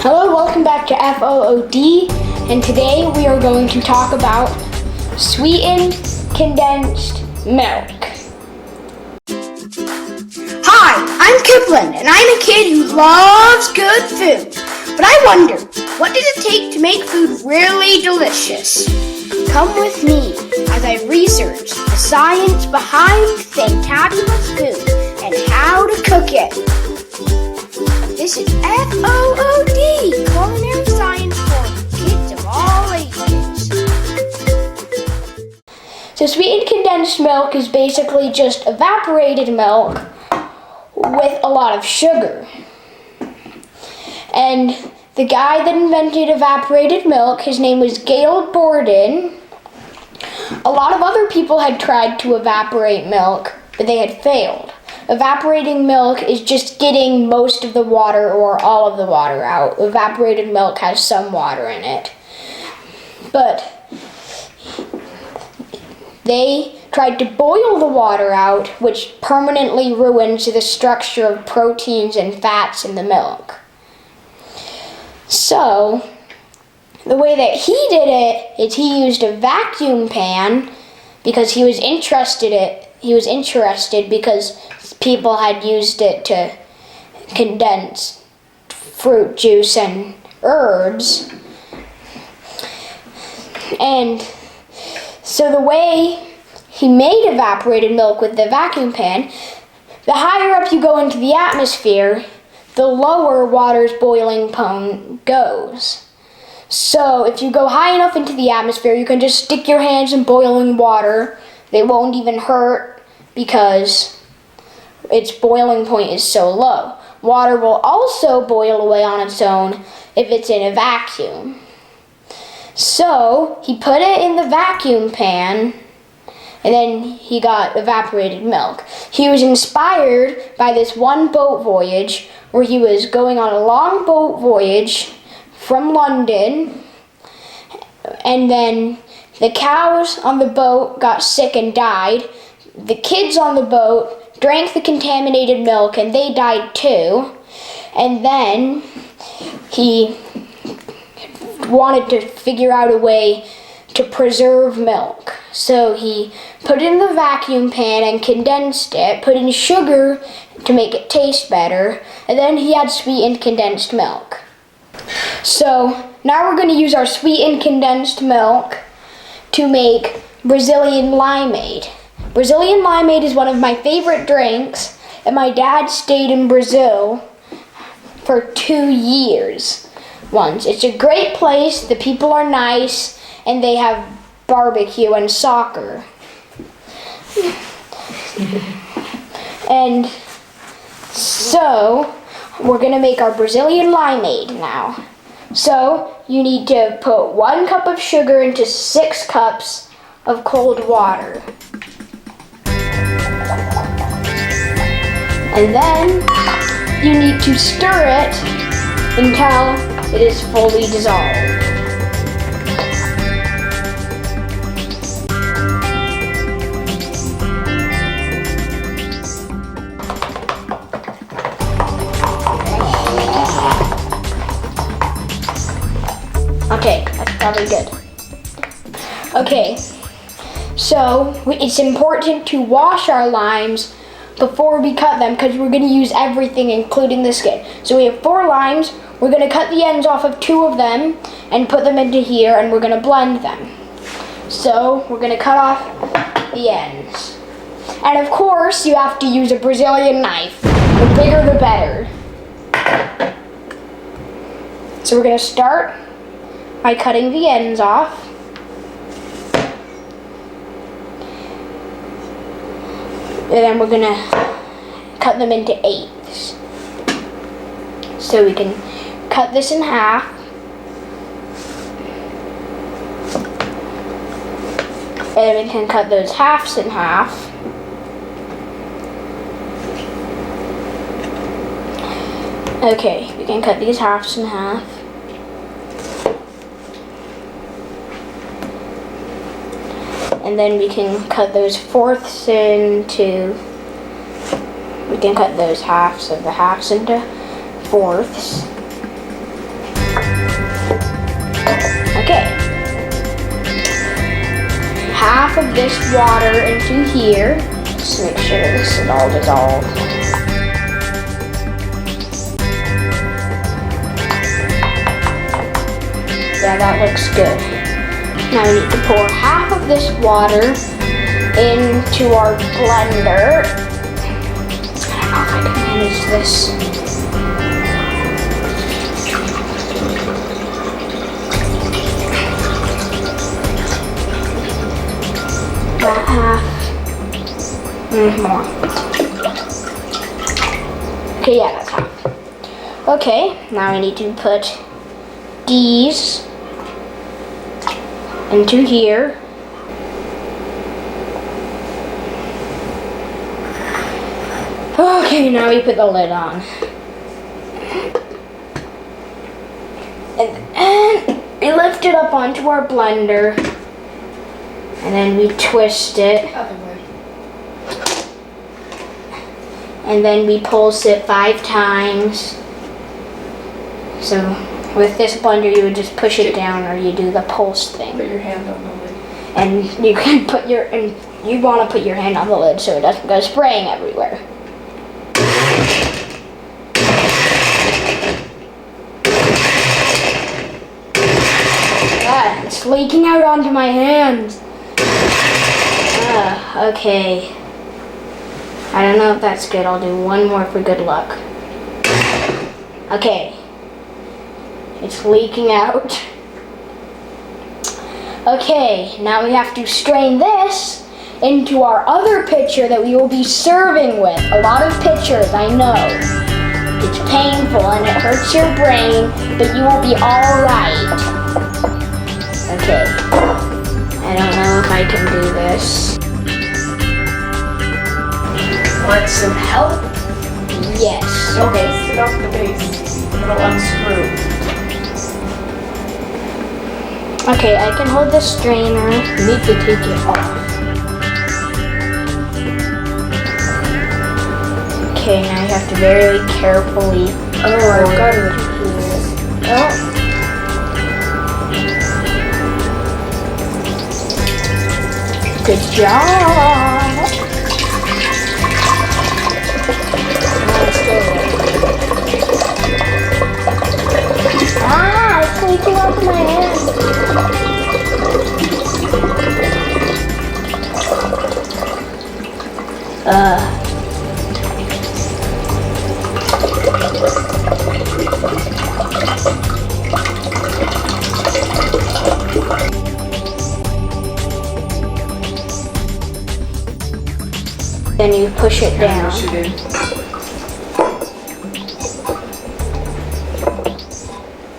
Hello, welcome back to FOOD, and today we are going to talk about sweetened condensed milk. Hi, I'm Kipling, and I'm a kid who loves good food. But I wonder, what does it take to make food really delicious? Come with me as I research the science behind fantabulous food and how to cook it. This is FOOD, culinary science for kids of all ages. So sweetened condensed milk is basically just evaporated milk with a lot of sugar. And the guy that invented evaporated milk, his name was Gail Borden. A lot of other people had tried to evaporate milk, but they had failed. Evaporating milk is just getting most of the water or all of the water out. Evaporated milk has some water in it. But they tried to boil the water out, which permanently ruins the structure of proteins and fats in the milk. So, the way that he did it is he used a vacuum pan because he was interested because people had used it to condense fruit juice and herbs. And so the way he made evaporated milk with the vacuum pan, the higher up you go into the atmosphere, the lower water's boiling point goes. So if you go high enough into the atmosphere, you can just stick your hands in boiling water. They won't even hurt because its boiling point is so low. Water will also boil away on its own if it's in a vacuum. So he put it in the vacuum pan, and then he got evaporated milk. He was inspired by this one boat voyage where he was going on a long boat voyage from London, and then the cows on the boat got sick and died. The kids on the boat drank the contaminated milk and they died too. And then he wanted to figure out a way to preserve milk. So he put it in the vacuum pan and condensed it, put in sugar to make it taste better, and then he had sweetened condensed milk. So now we're going to use our sweetened condensed milk to make Brazilian Limeade. Brazilian Limeade is one of my favorite drinks, and my dad stayed in Brazil for 2 years once. It's a great place, the people are nice, and they have barbecue and soccer. And so, we're going to make our Brazilian Limeade now. So, you need to put 1 cup of sugar into 6 cups of cold water. And then you need to stir it until it is fully dissolved. Okay, that's probably good. Okay, so it's important to wash our limes before we cut them because we're going to use everything including the skin. So we have 4 limes. We're going to cut the ends off of 2 of them and put them into here, and we're going to blend them. So we're going to cut off the ends. And of course you have to use a Brazilian knife. The bigger the better. So we're going to start by cutting the ends off. And then we're gonna cut them into 8ths. So we can cut this in half. And we can cut those halves in half. Okay, we can cut these halves in half. And then we can cut those 4ths into, we can cut those halves of the halves into 4ths. half of this water into here. Just make sure this is all dissolved. Yeah, that looks good. Now we need to pour half of this water into our blender. I don't know if I can manage this. About half. More. Okay, yeah, that's half. Okay, now we need to put these into here. Okay, now we put the lid on. And we lift it up onto our blender. And then we twist it. And then we pulse it 5 times. So with this blender, you would just push it down, or you do the pulse thing. Put your hand on the lid. And you can put your, and you want to put your hand on the lid so it doesn't go spraying everywhere. Ah, it's leaking out onto my hands. Okay. I don't know if that's good. I'll do one more for good luck. Okay. It's leaking out. Okay, now we have to strain this into our other pitcher that we will be serving with. A lot of pitchers, I know. It's painful and it hurts your brain, but you will be alright. Okay. I don't know if I can do this. Want some help? Yes. Okay, sit off the base. It'll unscrew. Okay, I can hold the strainer. You need to take it off. Okay, now you have to very carefully. Oh, I've got it. Oh. Good job. Ah, it's leaking off my hand. Then you push it down. Push it in.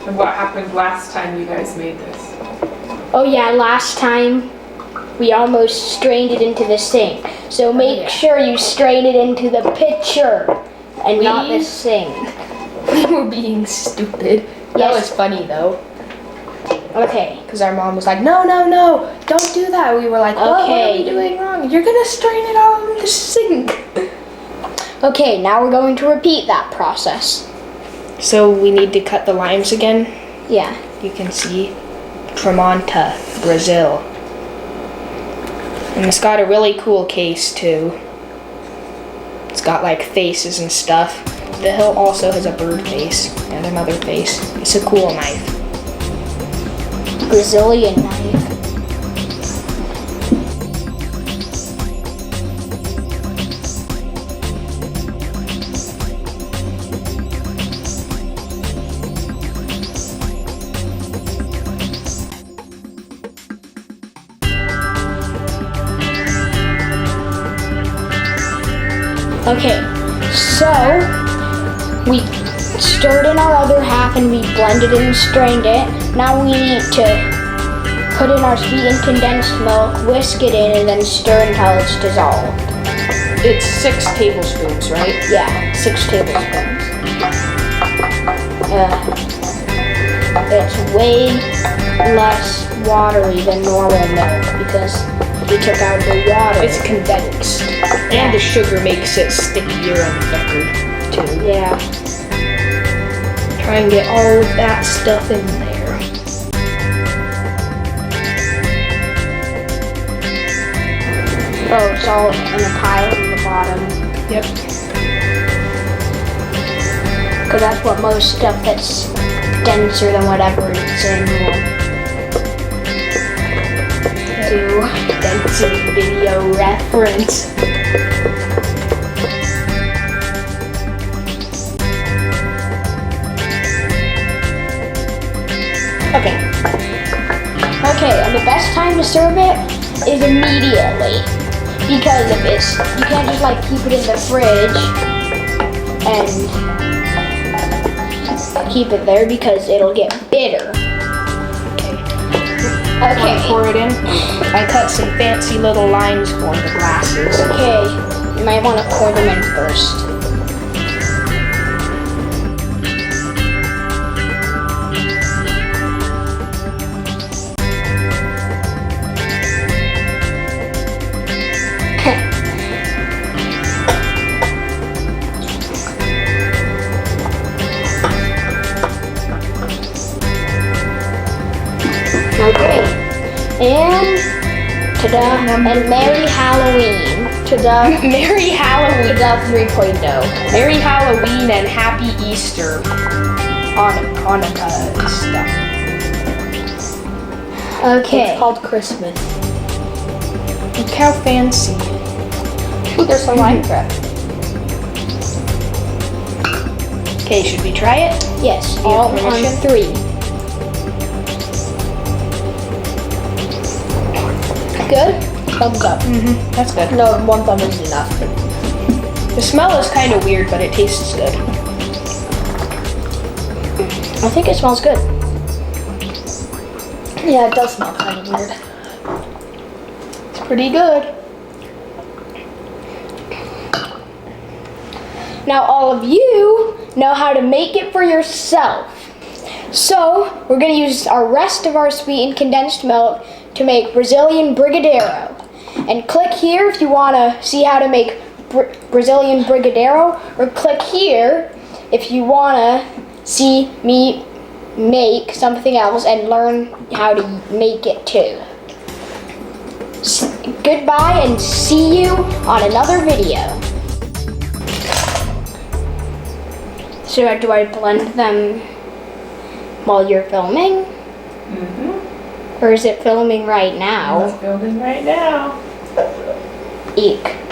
And what happened last time you guys made this? Oh yeah, last time we almost strained it into the sink. So make sure you strain it into the pitcher and not the sink. We were being stupid. That was funny though. Okay. Because our mom was like, no, don't do that. We were like, what are we doing wrong? You're going to strain it all in the sink. Okay, now we're going to repeat that process. So we need to cut the limes again. Yeah. You can see Tremonta, Brazil. And it's got a really cool case too. It's got like faces and stuff. The hilt also has a bird face and another face. It's a cool knife. Brazilian knife. Okay, so we stirred in our other half and we blended it and strained it. Now we need to put in our sweetened condensed milk, whisk it in, and then stir until it's dissolved. It's 6 tablespoons, right? Yeah, 6 tablespoons. It's way less watery than normal milk because we took out the water. It's condensed. And the sugar makes it stickier and thicker too. Yeah. Try and get all of that stuff in there. Oh, it's all in a pile on the bottom. Yep. Because that's what most stuff that's denser than whatever it's in will do. Density video reference. Okay. Okay, and the best time to serve it is immediately. Because of this. You can't just like keep it in the fridge and keep it there because it'll get bitter. Want to Okay. pour it in? I cut some fancy little lines for the glasses. Okay. You might want to pour them in first. Okay. And ta-da. And Merry Halloween. Ta-da. Merry Halloween. Ta-da 3.0. Merry Halloween and Happy Easter. Hanukkah and stuff. Okay. It's called Christmas. Look how fancy. Ooh, there's some lime crab. Okay, should we try it? Yes, have all on permission? 3. Good? Thumbs up. Mm-hmm. That's good. No, 1 thumb is enough. The smell is kind of weird, but it tastes good. I think it smells good. Yeah, it does smell kind of weird. It's pretty good. Now all of you know how to make it for yourself. So we're going to use our rest of our sweetened condensed milk to make Brazilian Brigadeiro. And click here if you want to see how to make Brazilian Brigadeiro, or click here if you want to see me make something else and learn how to make it too. Goodbye and see you on another video. So do I blend them while you're filming? Mm-hmm. Or is it filming right now? It's building right now. Eek.